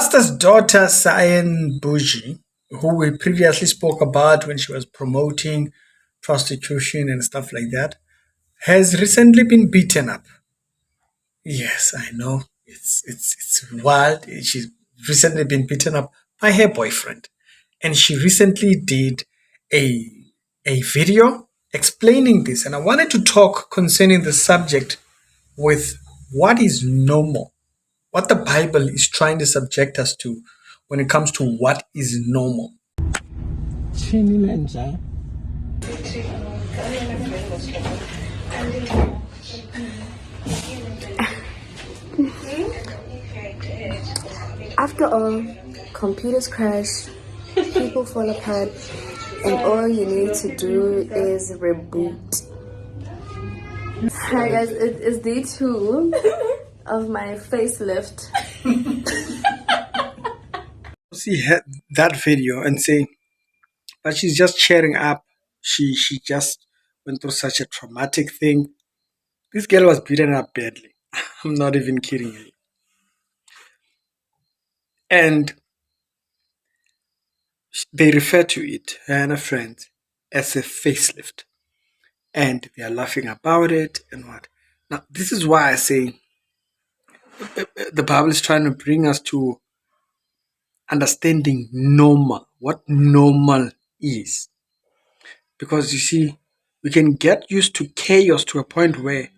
pastor's daughter, Cyan, who we previously spoke about when she was promoting prostitution and stuff like that, has recently been beaten up. Yes, I know. It's wild. She's recently been beaten up by her boyfriend. And she recently did a a video explaining this. And I wanted to talk concerning the subject with what is normal, what the Bible is trying to subject us to when it comes to what is normal. After all, computers crash, people fall apart, and all you need to do is reboot. Hi guys, it is day 2 of my facelift. See that video and say, but she's just cheering up. She just went through such a traumatic thing. This girl was beaten up badly. I'm not even kidding you. And they refer to it, her and her friends, as a facelift. And they are laughing about it and what. Now, this is why I say the Bible is trying to bring us to understanding normal, what normal is. Because you see, we can get used to chaos to a point where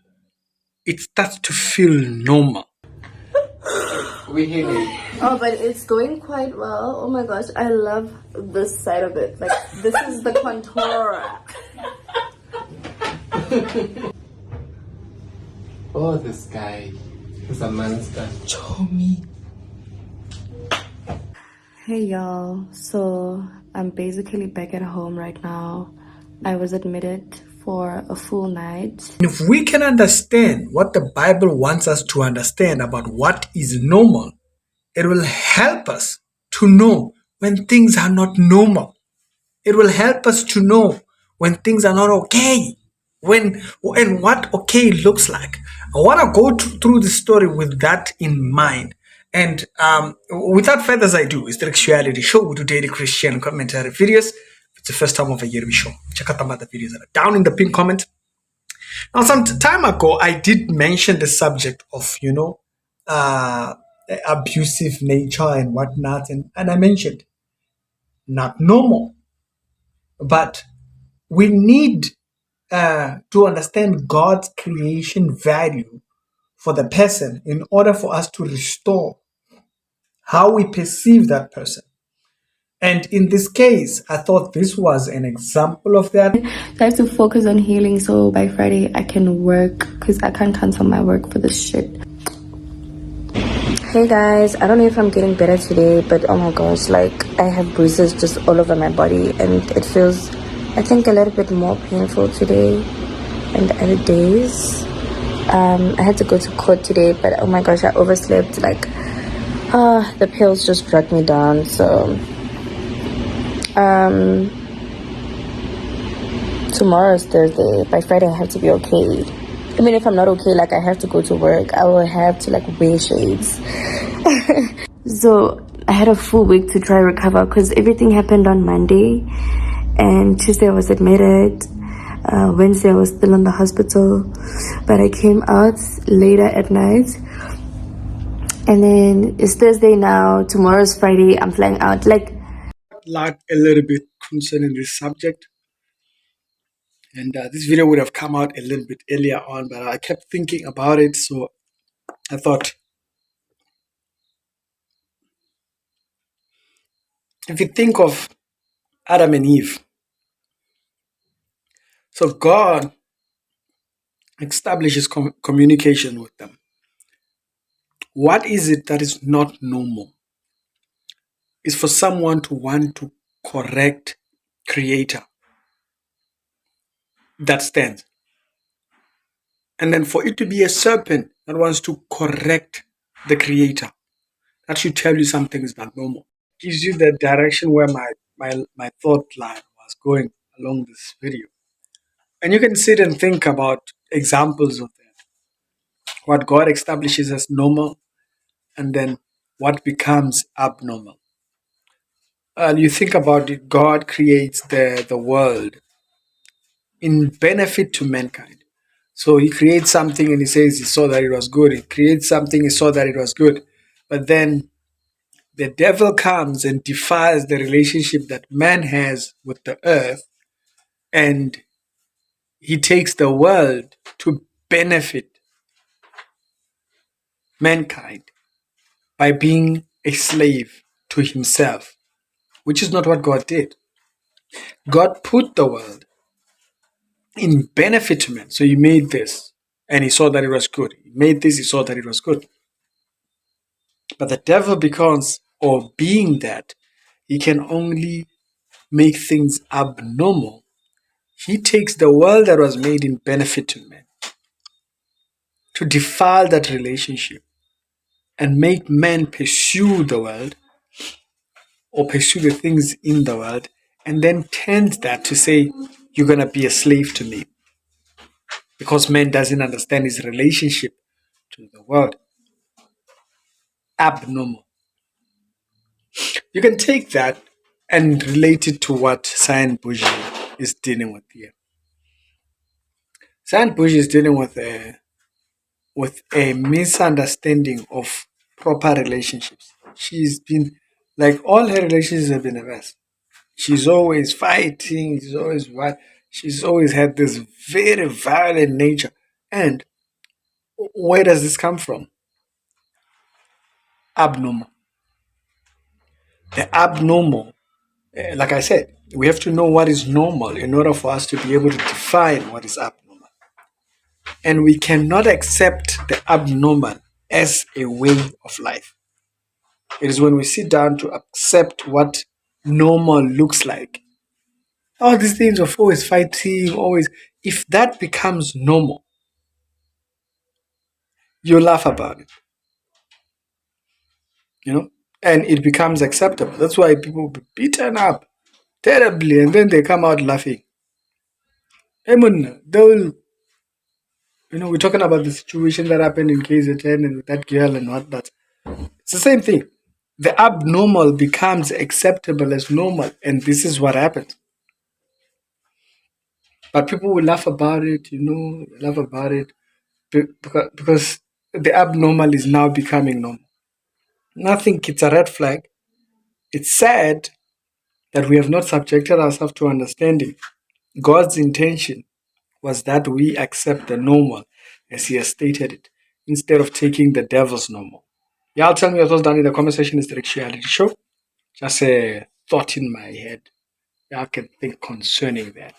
it starts to feel normal. We hear you. Oh, but it's going quite well. Oh my gosh, I love this side of it. Like, this is the contour. Oh, this guy is a monster. Show me. Hey y'all, so I'm basically back at home right now. I was admitted for a full night. If we can understand what the Bible wants us to understand about what is normal, it will help us to know when things are not normal. It will help us to know when things are not okay. And what okay looks like. I want to go through the story with that in mind. And without further ado, it's the Actuality Show. We do daily Christian commentary videos. If it's the first time of a year we show, check out some other videos that are down in the pinned comment. Now, some time ago, I did mention the subject of, abusive nature and whatnot. And I mentioned not normal, but we need to understand God's creation value for the person in order for us to restore how we perceive that person. And in this case, I thought this was an example of that. I have to focus on healing so by Friday I can work, because I can't cancel my work for this shit. Hey guys, I don't know if I'm getting better today, but oh my gosh, like I have bruises just all over my body and it feels, I think, a little bit more painful today than the other days. I had to go to court today, but oh my gosh, I overslept. Like, the pills just brought me down. So tomorrow is Thursday. By Friday I have to be okay. I mean, if I'm not okay, like I have to go to work, I will have to like wear shades. So I had a full week to try recover because everything happened on Monday, and Tuesday I was admitted. Wednesday I was still in the hospital, but I came out later at night. And then it's Thursday now. Tomorrow's Friday. I'm flying out. Like A little bit concerning this subject. And this video would have come out a little bit earlier on, but I kept thinking about it. So I thought, if you think of Adam and Eve, so God establishes communication with them. What is it that is not normal? Is for someone to want to correct Creator that stands. And then for it to be a serpent that wants to correct the Creator, that should tell you something is not normal. Gives you the direction where my thought line was going along this video. And you can sit and think about examples of that. What God establishes as normal, and then what becomes abnormal. You think about it, God creates the world in benefit to mankind. So he creates something and he says he saw that it was good. He creates something, he saw that it was good. But then the devil comes and defiles the relationship that man has with the earth, and he takes the world to benefit mankind by being a slave to himself, which is not what God did. God put the world in benefit to man. So he made this and he saw that it was good. He made this, he saw that it was good. But the devil, because of being that, he can only make things abnormal. He takes the world that was made in benefit to man to defile that relationship and make man pursue the world or pursue the things in the world, and then turns that to say, you're going to be a slave to me because man doesn't understand his relationship to the world. Abnormal. You can take that and relate it to what Cyan boujee is dealing with here. Cyan boujee is dealing with a misunderstanding of proper relationships. She's been like all her relationships have been a mess. She's always fighting. She's always had this very violent nature. And where does this come from? Abnormal. The abnormal, like I said, we have to know what is normal in order for us to be able to define what is abnormal. And we cannot accept the abnormal as a way of life. It is when we sit down to accept what normal looks like. All these things of always fighting, always. If that becomes normal, you laugh about it, and it becomes acceptable. That's why people will be beaten up terribly, and then they come out laughing. They will, we're talking about the situation that happened in KZN and with that girl and whatnot. It's the same thing. The abnormal becomes acceptable as normal, and this is what happens. But people will laugh about it, laugh about it because the abnormal is now becoming normal. Nothing, it's a red flag. It's sad that we have not subjected ourselves to understanding. God's intention was that we accept the normal as He has stated it, instead of taking the devil's normal. Y'all tell me your thoughts down in the comment section. Is the reality show? Just a thought in my head. Y'all can think concerning that.